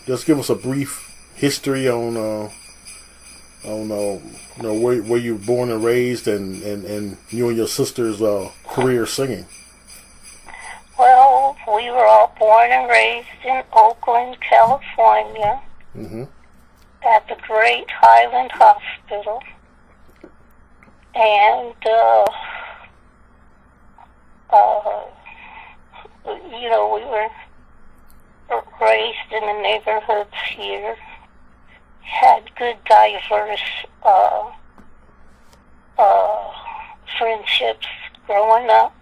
Just give us a brief history on where you were born and raised, and you and your sister's career singing. Well, we were all born and raised in Oakland, California, at the Great Highland Hospital, and we were raised in the neighborhoods here, had good diverse friendships growing up,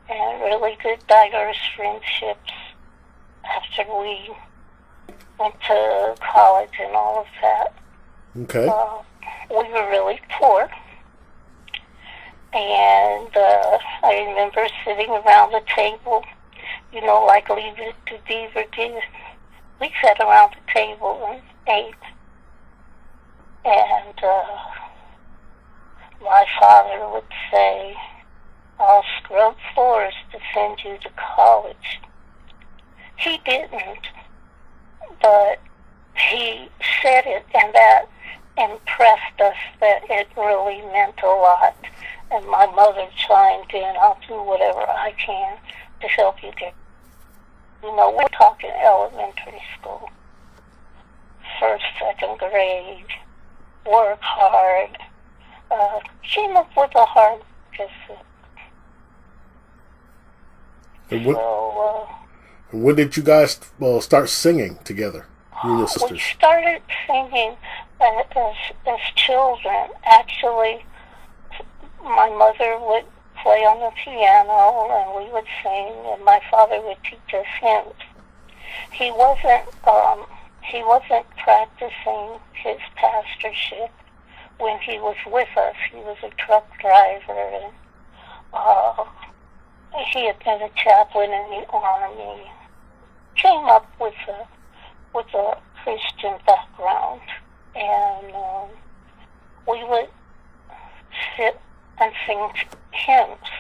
and really good diverse friendships after we went to college and all of that. Okay. We were really poor, and I remember sitting around the table, like Leave It to Beaver did. We sat around the table and ate, and my father would say, "I'll scrub floors to send you to college." He didn't, but he said it, and that impressed us that it really meant a lot. And my mother chimed in, "I'll do whatever I can to help you get." We're talking elementary school, first, second grade, work hard, came up with a hard cassette. When did you guys start singing together, you and your sisters? We started singing as children. Actually, my mother would play on the piano and we would sing, and my father would teach us hymns. He wasn't practicing his pastorship when he was with us. He was a truck driver, and he had been a chaplain in the Army. Came up with a Christian background, and we would sit and sing hymns.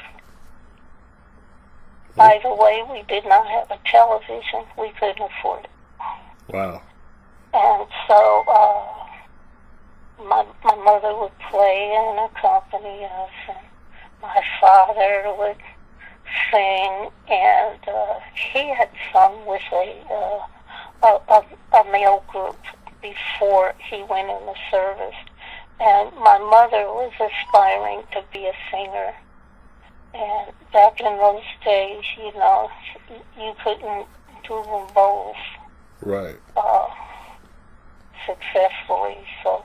By the way, we did not have a television. We couldn't afford it. Wow. And so my mother would play and accompany us, and my father would sing, and he had sung with a male group before he went in the service. And my mother was aspiring to be a singer. And back in those days, you couldn't do them both. Right. Successfully. So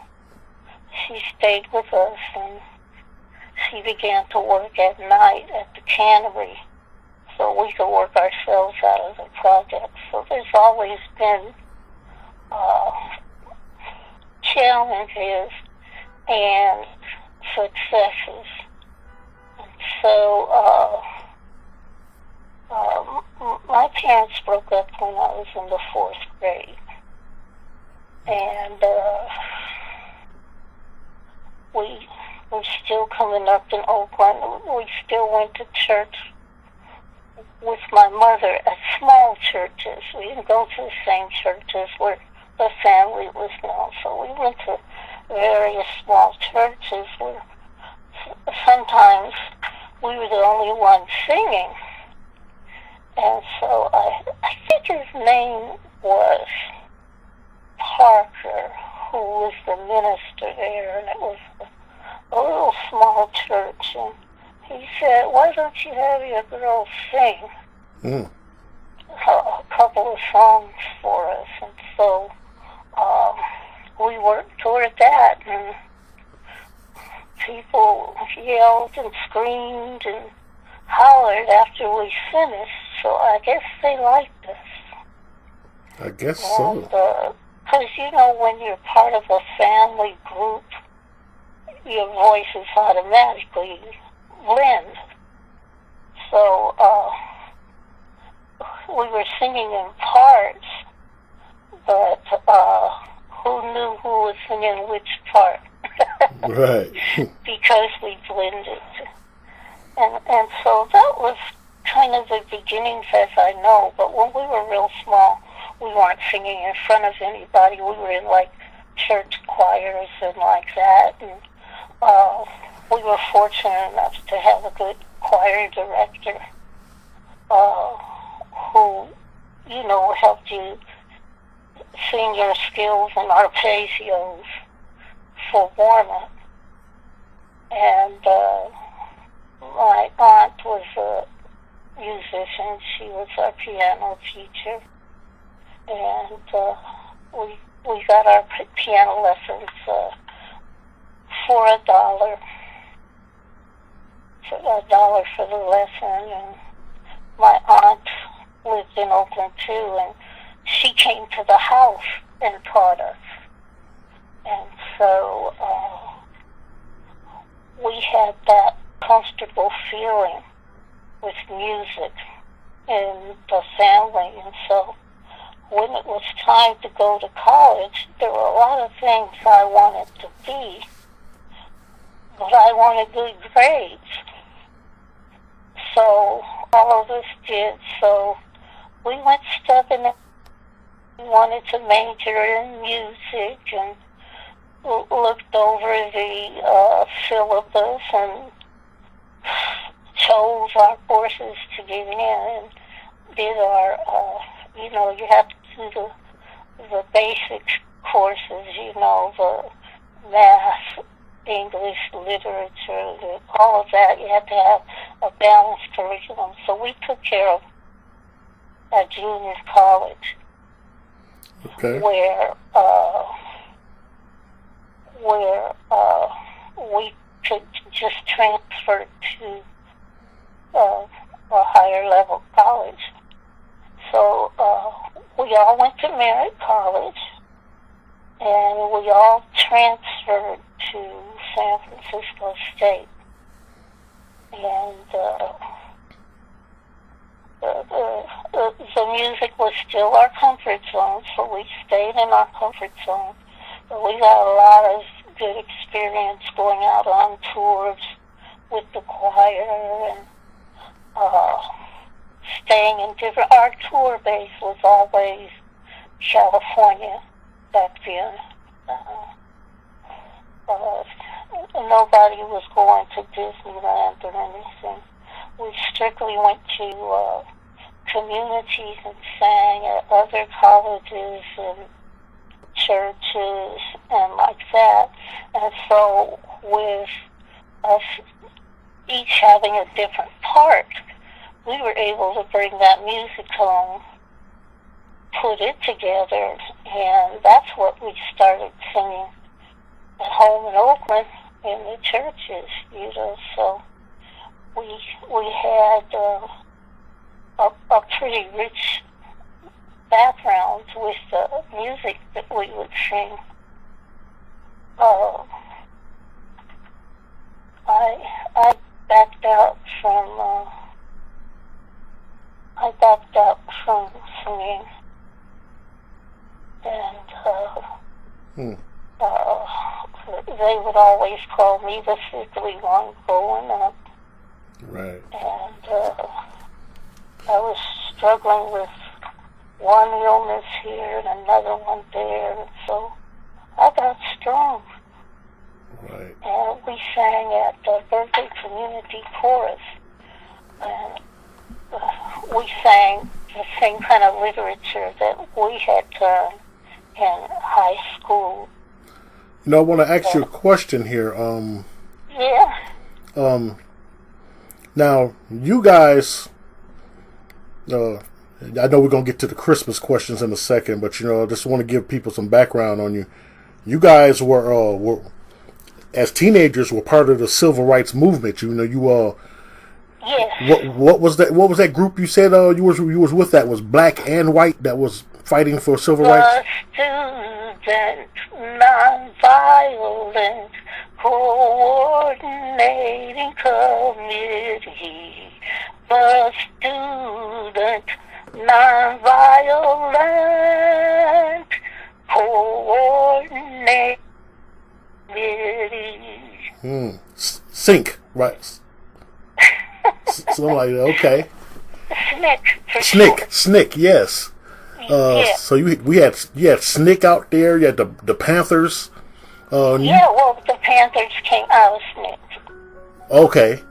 she stayed with us, and she began to work at night at the cannery so we could work ourselves out of the project. So there's always been challenges and successes. And so my parents broke up when I was in the 4th grade. And we were still coming up in Oakland. We still went to church with my mother at small churches. We didn't go to the same churches where the family was known. So we went to various small churches where sometimes we were the only ones singing. And so I think his name was Parker, who was the minister there, and it was a little small church, and he said, "Why don't you have your girls sing a couple of songs for us?" And so we worked toward that, and people yelled and screamed and hollered after we finished, so I guess they liked us. I guess so. Because, when you're part of a family group, your voices automatically blend. So we were singing in parts, but who knew who was singing which part? Right. Because we blended. And so that was kind of the beginnings, as I know. But when we were real small, we weren't singing in front of anybody. We were in like church choirs and like that, and we were fortunate enough to have a good choir director who, you know, helped you sing your skills and arpeggios for warm-up. And my aunt was a musician. She was our piano teacher. And we got our piano lessons for $1. For $1 for the lesson. And my aunt lived in Oakland too, and she came to the house and taught us. And so we had that comfortable feeling with music in the family. And so when it was time to go to college, there were a lot of things I wanted to be, but I wanted good grades. So all of us did. So we went studying. We wanted to major in music and looked over the syllabus and chose our courses to get in and did our, you know, you have to do the basic courses, you know, the math, English, literature, all of that. You had to have a balanced curriculum. So we took care of a junior college. Okay. Where we could just transfer to a higher level college. So we all went to Merritt College, and we all transferred to San Francisco State. And the music was still our comfort zone, so we stayed in our comfort zone. But we got a lot of good experience going out on tours with the choir and staying in different... Our tour base was always California back then. Nobody was going to Disneyland or anything. We strictly went to communities and sang at other colleges and churches and like that. And so with us each having a different part, we were able to bring that music home, put it together, and that's what we started singing at home in Oakland in the churches, you know. So we had a pretty rich background with the music that we would sing. I backed out from singing, and they would always call me the sickly one growing up. Right. And I was struggling with one illness here and another one there, and so I got strong. Right. And we sang at the Berkeley Community Chorus, and we sang the same kind of literature that we had done in high school. You know, I want to ask you a question here. Yeah. Now, you guys, I know we're going to get to the Christmas questions in a second, but, you know, I just want to give people some background on you. You guys were as teenagers, were part of the civil rights movement. You know, you Yes. what was that? What was that group you said you was with? That was black and white that was fighting for civil rights. The Student Nonviolent Coordinating Committee. The Student Nonviolent Coordinating Committee. Sync, right? So I'm like, okay. SNCC. SNCC, yes. Yeah. So you had SNCC out there. You had the Panthers. Yeah, well, the Panthers came out of SNCC. Okay.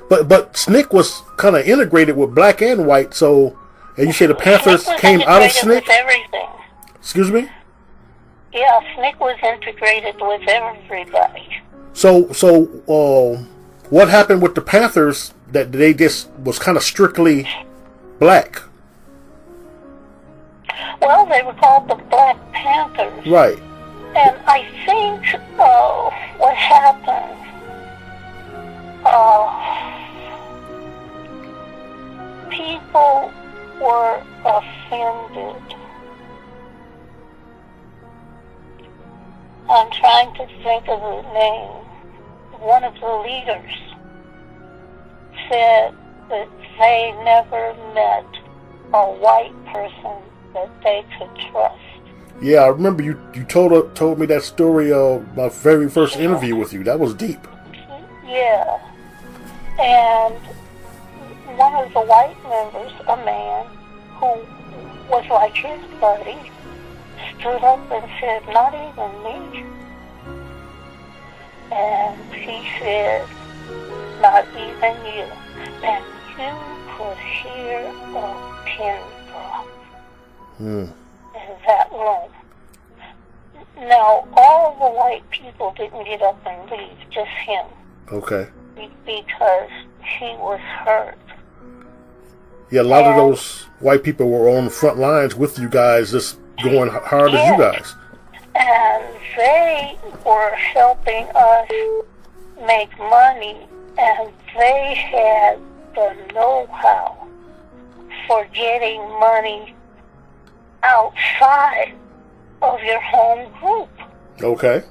But SNCC was kind of integrated with black and white. So, and you say the Panthers came out of SNCC? With everything. Excuse me? Yeah, SNCC was integrated with everybody. So, what happened with the Panthers that they just was kind of strictly black? Well, they were called the Black Panthers. Right. And I think what happened, people were offended. I'm trying to think of the name. One of the leaders said that they never met a white person that they could trust. Yeah, I remember you told me that story of my very first interview with you. That was deep. Yeah. And one of the white members, a man who was like his buddy, stood up and said, "Not even me." And he said, "Not even you." And you could hear a pin drop in that room. Now, all the white people didn't get up and leave, just him. Okay. Because he was hurt. Yeah, a lot of those white people were on the front lines with you guys, just going hard as you guys. And they were helping us make money, and they had the know-how for getting money outside of your home group. Okay.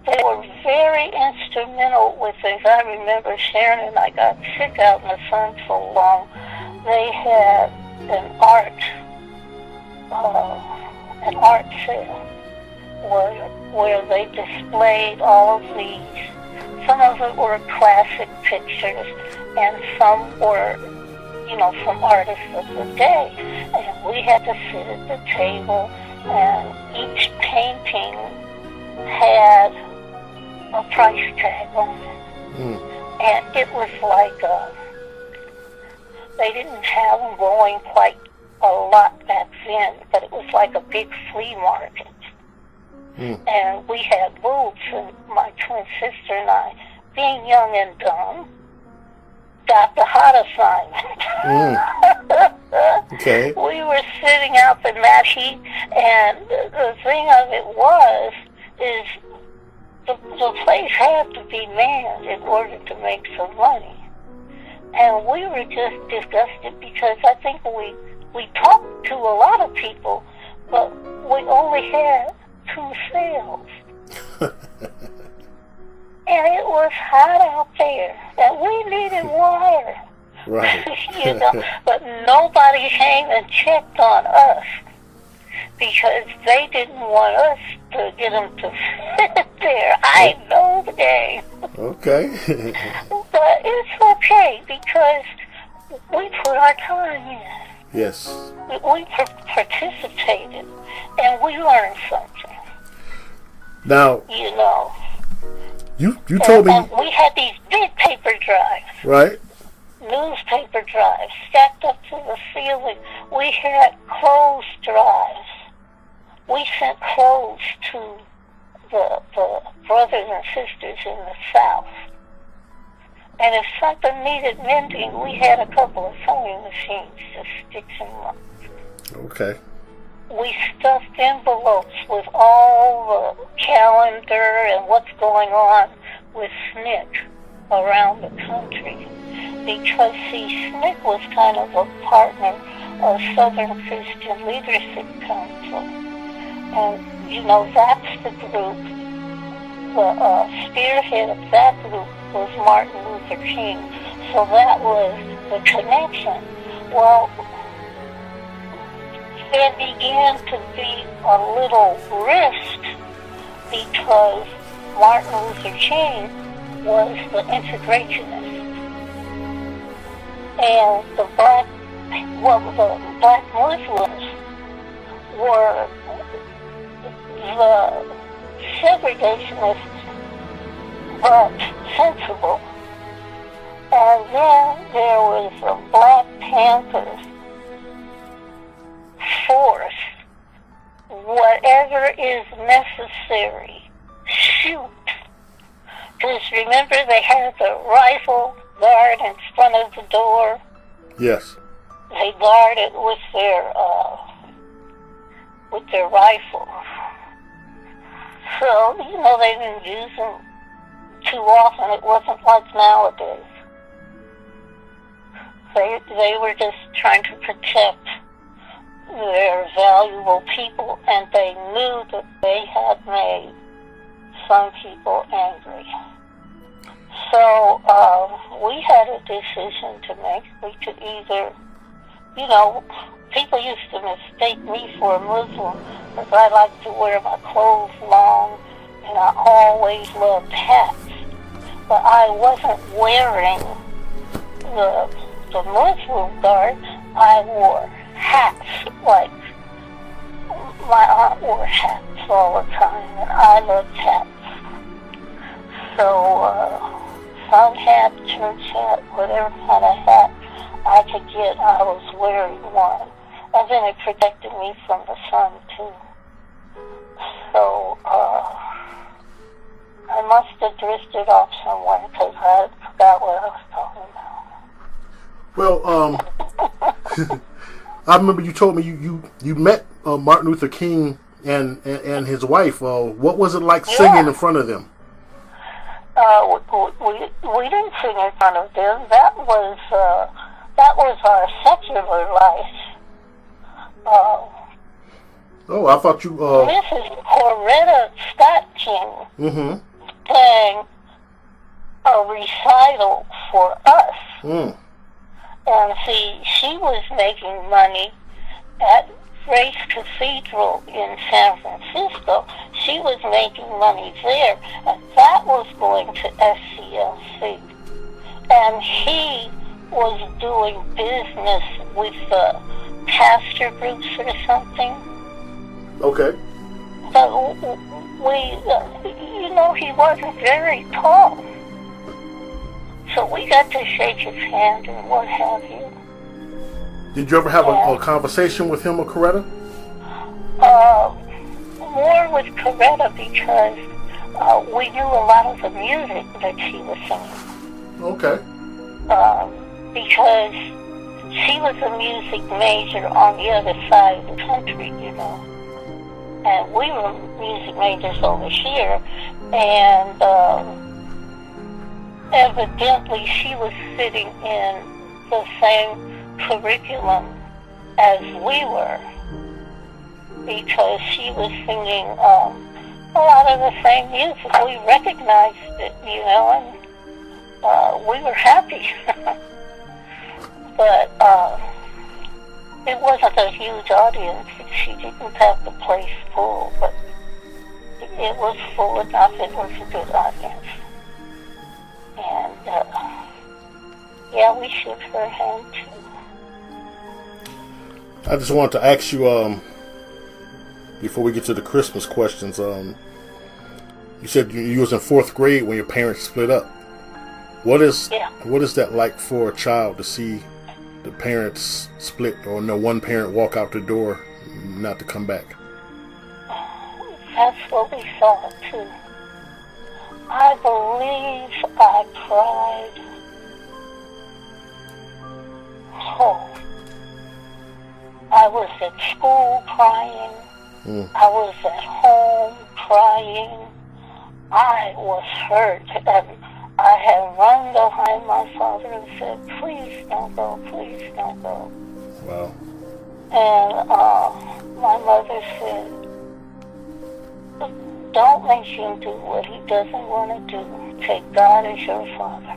They were very instrumental with things. I remember Sharon and I got sick out in the sun so long. They had an art sale where they displayed all of these. Some of it were classic pictures, and some were, some artists of the day. And we had to sit at the table, and each painting had a price tag on it. And it was like they didn't have them going quite a lot back then, but it was like a big flea market. And we had booths, and my twin sister and I, being young and dumb, got the hot assignment. Okay. We were sitting out in that heat, and the thing of it is the place had to be manned in order to make some money. And we were just disgusted because I think we talked to a lot of people, but we only had 2 sales. And it was hot out there, and we needed water. Right. But nobody came and checked on us because they didn't want us to get them to sit there. I know the game. Okay. But it's okay because we put our time in. Yes. We participated, and we learned something. Now, you told me... And we had these big paper drives. Right. Newspaper drives stacked up to the ceiling. We had clothes drives. We sent clothes to the brothers and sisters in the South. And if something needed mending, we had a couple of sewing machines to stitch them up. Okay. We stuffed envelopes with all the calendar and what's going on with SNCC around the country. Because, see, SNCC was kind of a partner of Southern Christian Leadership Council. And, that's the group, the spearhead of that group was Martin Luther King. So that was the connection. Well, there began to be a little rift because Martin Luther King was the integrationist. And the Black well, the black Muslims were the segregationists, but sensible. And then there was the Black Panthers force. Whatever is necessary, shoot. Because remember, they had the rifle guard in front of the door. Yes. They guard it with their rifle. So, they didn't use them too often. It wasn't like nowadays. They were just trying to protect their valuable people, and they knew that they had made some people angry. So we had a decision to make. We could either, people used to mistake me for a Muslim because I like to wear my clothes long, and I always loved hats. But I wasn't wearing the Muslim garb. I wore hats, like my aunt wore hats all the time, and I loved hats. So, sun hat, church hat, whatever kind of hat I could get, I was wearing one. And then it protected me from the sun, too. So, I must have drifted off somewhere because I forgot what I was talking about. Well, I remember you told me you met Martin Luther King and his wife. What was it like singing in front of them? We didn't sing in front of them. That was our secular life. Oh, I thought you. Mrs. Coretta Scott King Mm-hmm. sang a recital for us. Mm. And see, she was making money at Grace Cathedral in San Francisco. She was making money there, and that was going to SCLC. And he was doing business with the pastor groups or something. Okay. But he wasn't very tall. So we got to shake his hand and what have you. Did you ever have a conversation with him or Coretta? More with Coretta because we knew a lot of the music that she was singing. Okay. Because she was a music major on the other side of the country, And we were music majors over here. And evidently she was sitting in the same curriculum as we were, because she was singing a lot of the same music. We recognized it, and we were happy. But it wasn't a huge audience. She didn't have the place full, but it was full enough. It was a good audience. And, we shook her hand, too. I just wanted to ask you, before we get to the Christmas questions, you said you was in 4th grade when your parents split up. What is that like for a child to see the parents split, or one parent walk out the door, not to come back? That's what we saw, too. I believe I cried. Oh. I was at school crying. I was at home crying. I was hurt, and I had run behind my father and said, "Please don't go, please don't go." Wow. And my mother said, "Don't make him do what he doesn't want to do. Take God as your father."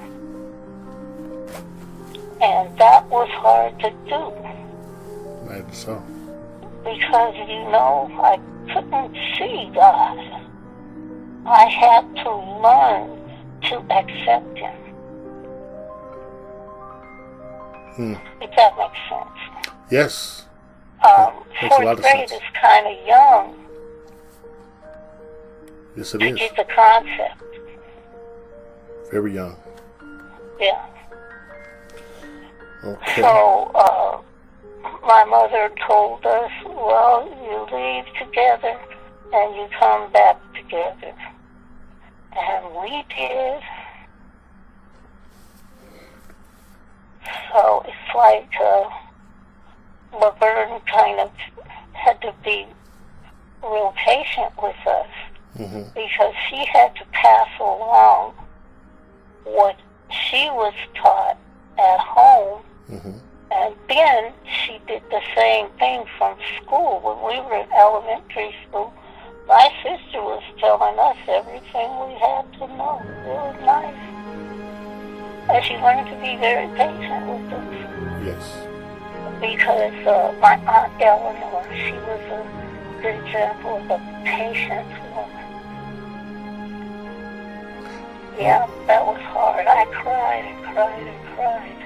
And that was hard to do. Maybe so. Because, I couldn't see God. I had to learn to accept him. If that makes sense. Yes. Makes a lot Fourth of grade sense. is kind of young Yes, it to is. get the concept. Very young. Yeah. Okay. So, my mother told us, well, you leave together and you come back together. And we did. So it's like Laverne kind of had to be real patient with us because she had to pass along what she was taught at home. And then she did the same thing from school. When we were in elementary school, my sister was telling us everything we had to know. It was nice. And she learned to be very patient with us. Yes. Because my Aunt Eleanor, she was a good example of a patient woman. Yeah, that was hard. I cried and cried and cried.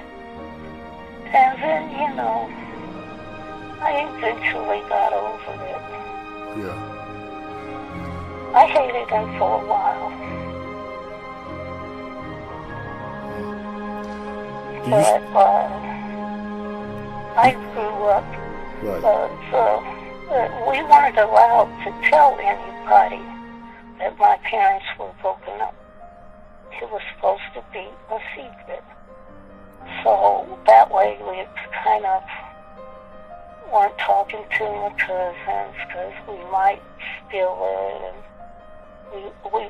And then, you know, I eventually got over it. Yeah. I hated him for a while. But I grew up. We weren't allowed to tell anybody that my parents were broken up. It was supposed to be a secret. So that way we kind of weren't talking to my cousins because we might steal it. And we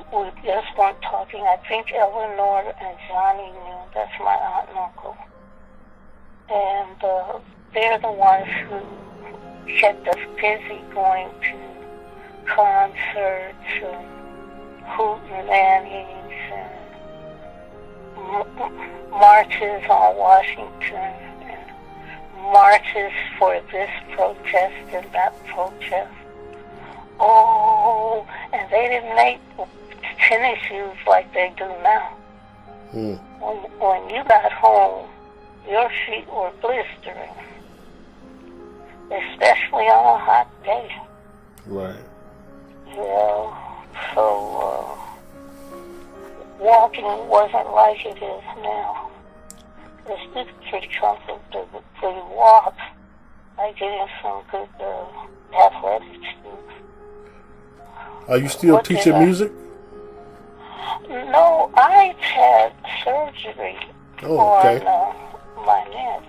just weren't talking. I think Eleanor and Johnny knew. That's my aunt and uncle. And they're the ones who kept us busy going to concerts and hootenannies and marches on Washington and marches for this protest and that protest. Oh, and they didn't make tennis shoes like they do now. When you got home, your feet were blistering, especially on a hot day. Right. Yeah, so walking wasn't like it is now. It's pretty comfortable to walk by getting some good athletic shoes. Are you still teaching music? No, I've had surgery on my neck.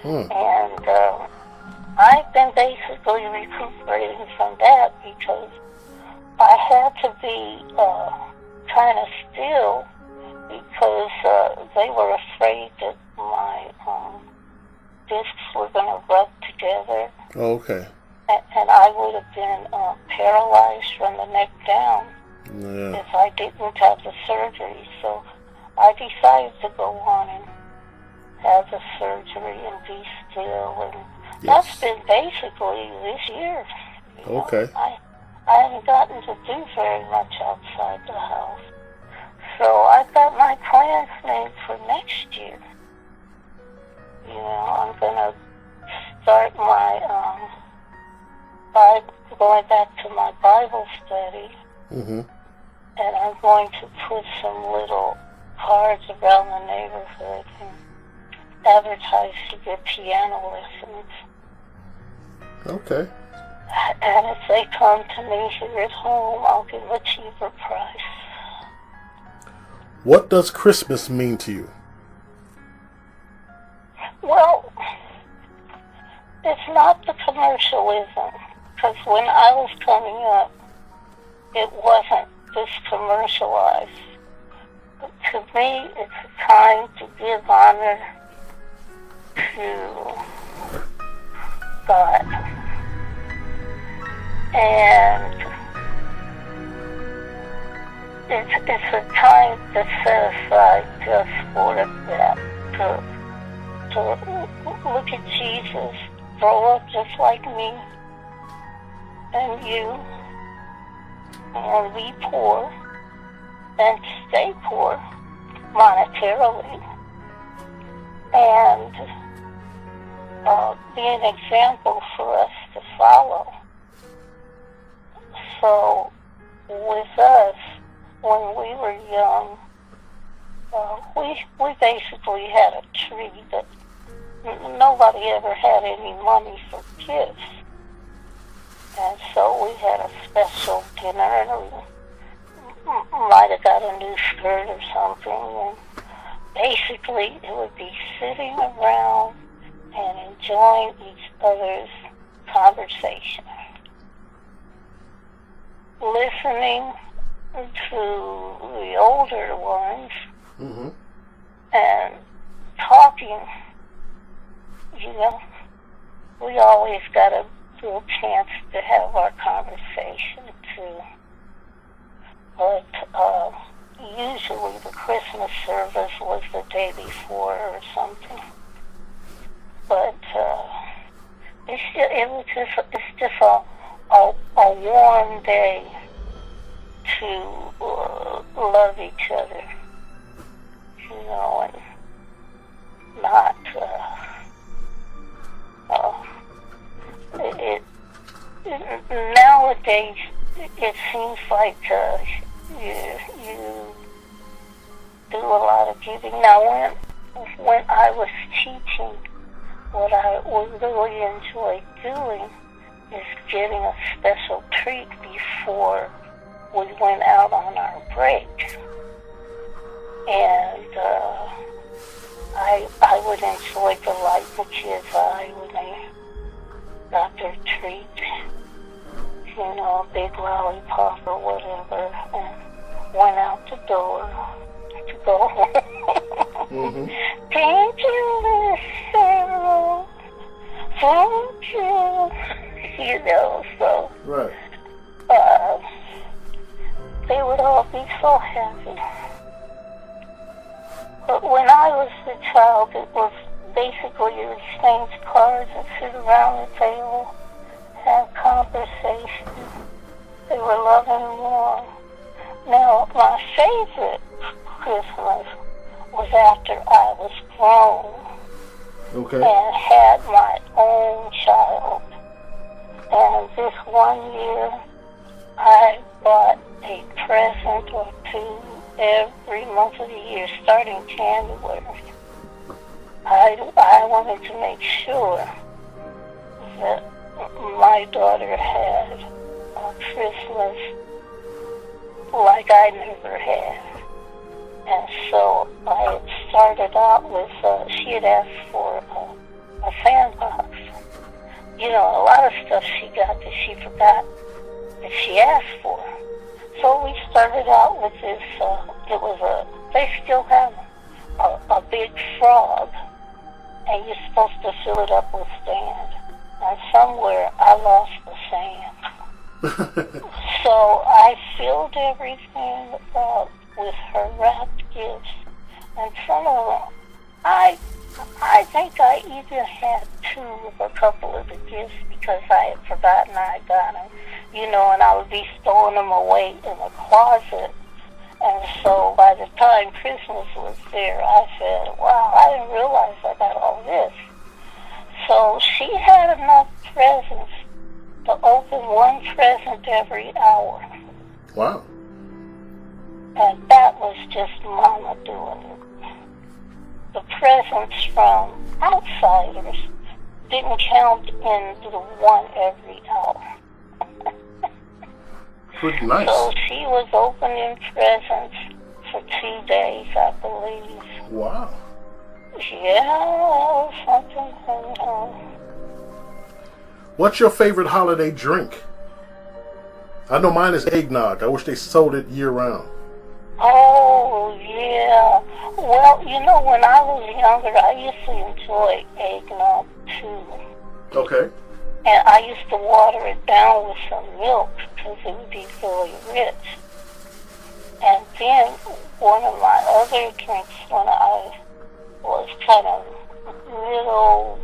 And I've been basically recuperating from that because I had to be kind of still because they were afraid that my discs were going to rub together. Oh, okay. And I would have been paralyzed from the neck down if I didn't have the surgery. So I decided to go on and have the surgery and be still. And that's been basically this year. Okay. I haven't gotten to do very much outside the house. So I've got my plans made for next year. You know, I'm going to start my going back to my Bible study. And I'm going to put some little cards around the neighborhood and advertise to get piano lessons. Okay. And if they come to me here at home, I'll give a cheaper price. What does Christmas mean to you? Well, it's not the commercialism. Because when I was coming up, it wasn't this commercialized. But to me, it's a time to give honor to God. And it's a time to set aside just for that. To look at Jesus grow up just like me and you, and be poor and stay poor monetarily, and be an example for us to follow. So, with us, when we were young, we basically had a tree that nobody ever had any money for gifts. And so we had a special dinner, and we might have got a new skirt or something. And basically, it would be sitting around and enjoying each other's conversation, listening to the older ones, mm-hmm. and talking. You know, we always got a little chance to have our conversation too. But usually the Christmas service was the day before or something. But it's just a warm day to love each other, you know, and not. Nowadays, it seems like you do a lot of giving. Now, when I was teaching, what I would really enjoy doing is getting a special treat before we went out on our break. And I would enjoy the light in the kids' eye when they got their treat, you know, a big lollipop or whatever, and went out the door to go home. Mm-hmm. Thank you, Miss Sarah. Thank you. You know, so Right. They would all be so happy. But when I was a child, it was basically you exchange cards and sit around the table, have conversation. They were loving and warm. Now, my favorite Christmas was after I was grown. Okay. And had my own child. And this one year, I bought a present or two every month of the year, starting January. I wanted to make sure that my daughter had a Christmas like I never had. And so I had started out with, she had asked for a sandbox. You know, a lot of stuff she got that she forgot that she asked for. So we started out with this, they still have a big frog, and you're supposed to fill it up with sand. And somewhere I lost the sand. So I filled everything up with her wrapped gifts, and some of them, I think I even had two of a couple of the gifts because I had forgotten I got them, you know, and I would be stowing them away in the closet. And so by the time Christmas was there, I said, wow, I didn't realize I got all this. So she had enough presents to open one present every hour. Wow. And that was just Mama doing it. The presents from outsiders didn't count into the one every hour. Pretty nice. So she was opening presents for 2 days, I believe. Wow. Yeah, something. What's your favorite holiday drink? I know mine is eggnog. I wish they sold it year-round. Oh, yeah. Well, you know, when I was younger, I used to enjoy eggnog, too. Okay. And I used to water it down with some milk because it would be really rich. And then one of my other drinks when I was kind of middle,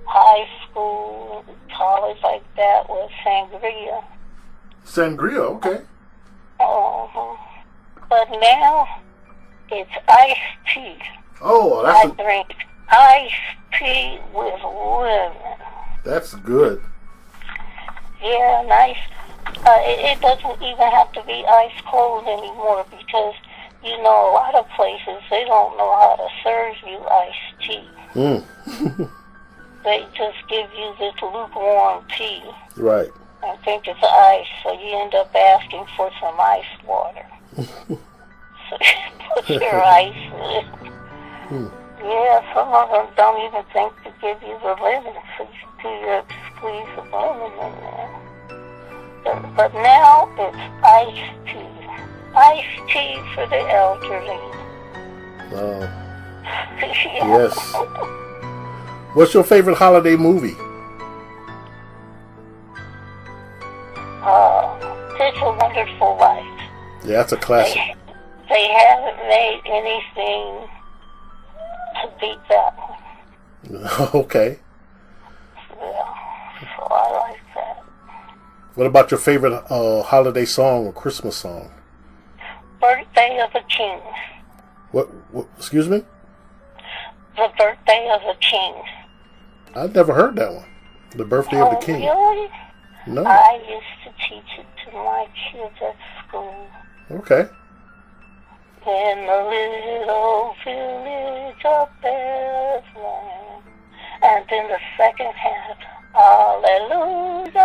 high school, college like that was sangria. Sangria, okay. But now it's iced tea. Oh, I drink iced tea with lemon. That's good. Yeah, nice. It doesn't even have to be ice cold anymore because, you know, a lot of places, they don't know how to serve you iced tea. They just give you this lukewarm tea. Right. I think it's ice, so you end up asking for some ice water. So you put your ice in it. Yeah, some of them don't even think to give you the lemon, so you do your squeeze of lemon in there. But now it's iced tea. Iced tea for the elderly. Yes. What's your favorite holiday movie? It's a Wonderful Life. Yeah, that's a classic. They haven't made anything to beat that one. Okay. Yeah, so I like that. What about your favorite holiday song or Christmas song? Birthday of the King. What? Excuse me? The Birthday of the King. I've never heard that one. The Birthday of the King. Really? No. I used to teach it to my kids at school. Okay. In the little village of Bethlehem. And then the second half, Hallelujah,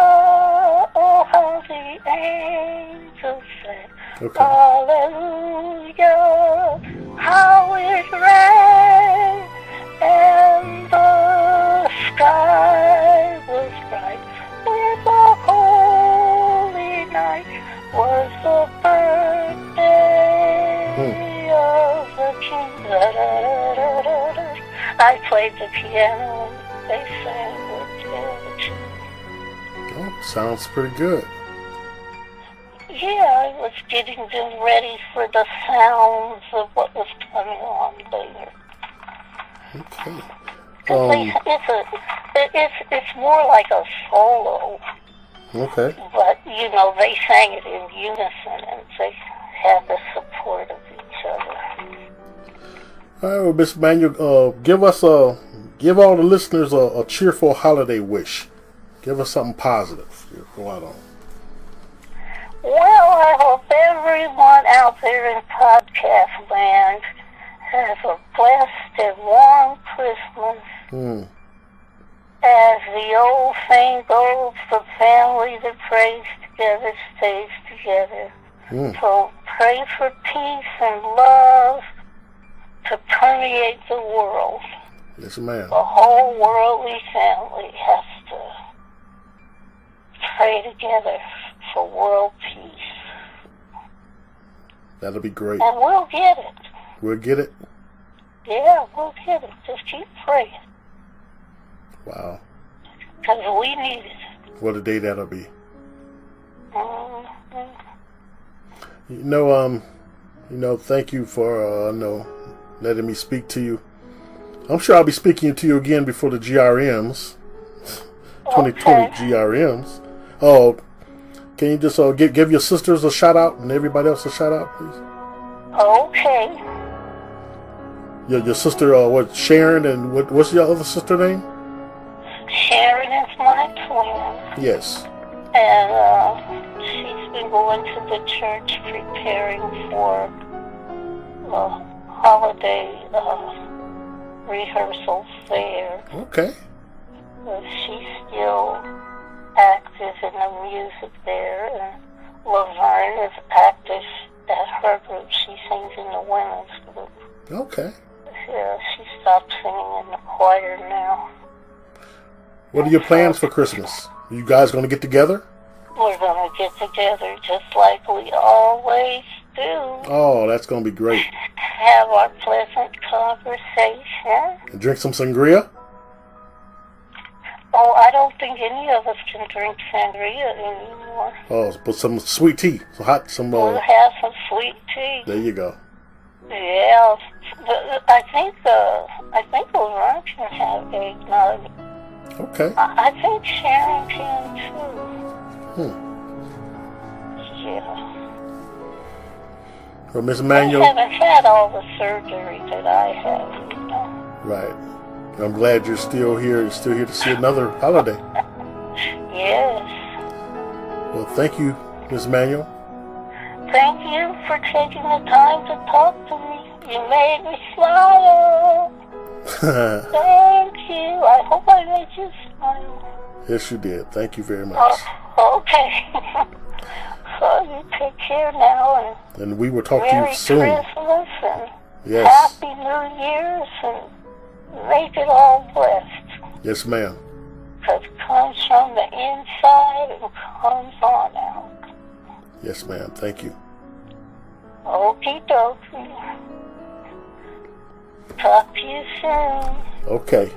oh how the angels sang. Okay. Hallelujah, how it rang, and the sky was bright. With the holy night was the birthday of the King. Da, da, da, da, da. I played the piano and they sang the tune. Oh, sounds pretty good. Yeah, I was getting them ready for the sounds of what was coming on later. Okay. It's more like a solo. Okay. But, you know, they sang it in unison and they had the support of each other. All right, well, Mr. Manuel, give all the listeners a cheerful holiday wish. Give us something positive. Go out on. Well, I hope everyone out there in podcast land has a blessed and warm Christmas. As the old saying goes, the family that prays together stays together. So pray for peace and love to permeate the world. Yes, ma'am. The whole worldly family has to pray together for world peace. That'll be great. And we'll get it. We'll get it? Yeah, we'll get it. Just keep praying. Wow. Because we need it. What a day that'll be. Mm-hmm. Thank you for letting me speak to you. I'm sure I'll be speaking to you again before the GRMs. 2020 GRMs. Oh, can you just give your sisters a shout out and everybody else a shout out, please? Okay. Your sister, Sharon, and what's your other sister name? Sharon is my twin. Yes. And she's been going to the church preparing for holiday rehearsals there. Okay. She's still active in the music there, and Laverne is active at her group. She sings in the women's group. Okay. Yeah, she stopped singing in the choir now. What are your plans for Christmas? Are you guys going to get together? We're going to get together just like we always do. Oh, that's going to be great. Have our pleasant conversation. And drink some sangria? Oh, I don't think any of us can drink sangria anymore. Oh, but some sweet tea. We'll have some sweet tea. There you go. Yeah, I think Laverne can have eggnog. Okay. I think Sharon can too. Yeah. Well, Miss Manuel. I haven't had all the surgery that I have, you know. Right. I'm glad you're still here. You're still here to see another holiday. Yes. Well, thank you, Ms. Manuel. Thank you for taking the time to talk to me. You made me smile. Thank you. I hope I made you smile. Yes, you did. Thank you very much. Okay. So you take care now, and we will talk to Merry you soon. Christmas and Yes. Happy New Year's, and make it all blessed. Yes, ma'am. Because it comes from the inside and comes on out. Yes, ma'am. Thank you. Okie dokie. Talk to you soon. Okay.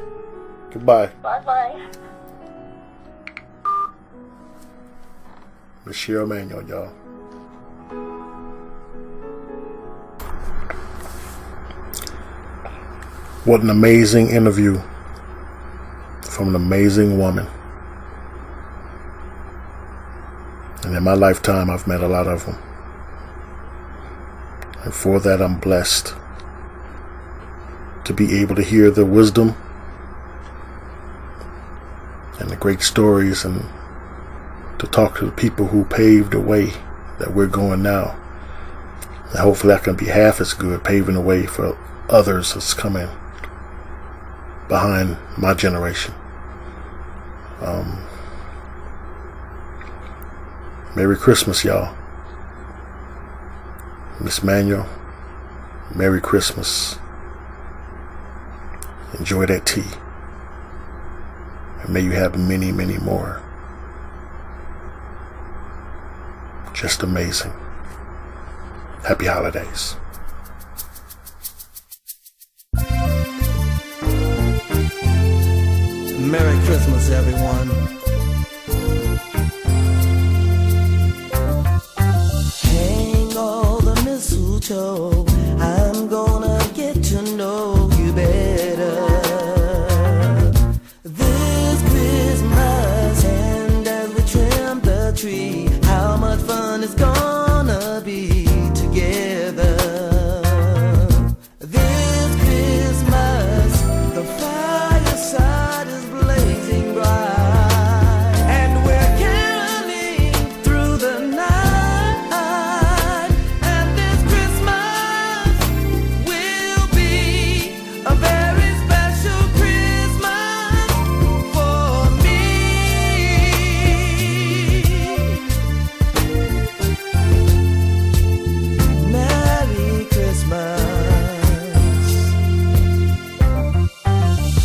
Goodbye. Bye-bye. Miss Cheryl Manuel, y'all. What an amazing interview from an amazing woman. And in my lifetime, I've met a lot of them. And for that, I'm blessed to be able to hear the wisdom and the great stories, and to talk to the people who paved the way that we're going now. And hopefully I can be half as good, paving the way for others that's coming behind my generation. Merry Christmas, y'all. Miss Manuel, Merry Christmas. Enjoy that tea. And may you have many, many more. Just amazing. Happy holidays. Merry Christmas, everyone. Hang all the mistletoe. I'm gonna get to know you better this Christmas. And as we trim the tree, how much fun it's gonna be together. This Christmas, the fireside is blazing bright, and we're caroling through the night. And this Christmas will be a very special Christmas for me. Merry Christmas.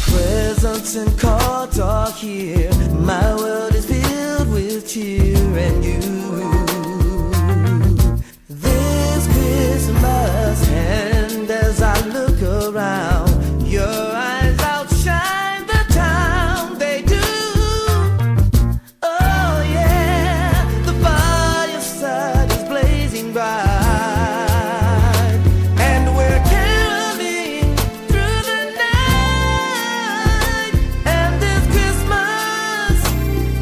Presents and cards are here. My world is filled with cheer and you. This Christmas, and as I look around, your eyes outshine the town. They do. Oh yeah, the fireside is blazing bright, and we're caroling through the night. And this Christmas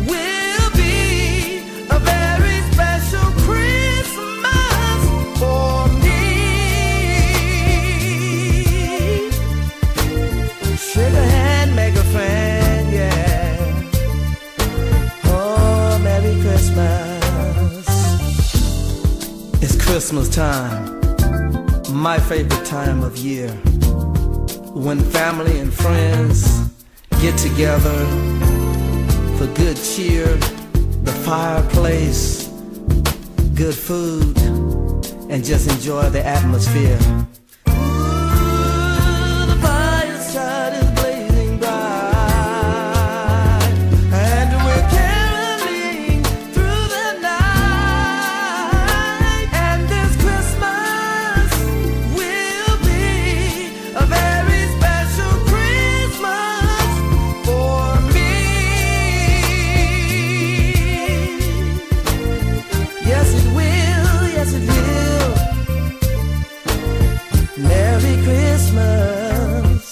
will be a very special Christmas for me. Shake a hand, make a friend, yeah. Oh, Merry Christmas. It's Christmas time, my favorite time of year, when family and friends get together for good cheer, the fireplace, good food, and just enjoy the atmosphere. Ooh, the fireside is blazing bright, and we're caroling through the night. And this Christmas will be a very special Christmas for me. Yes, it will. Yes, it will. Merry Christmas.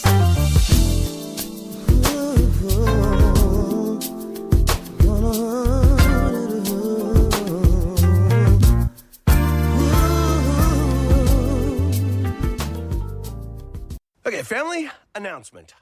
Okay, family announcement.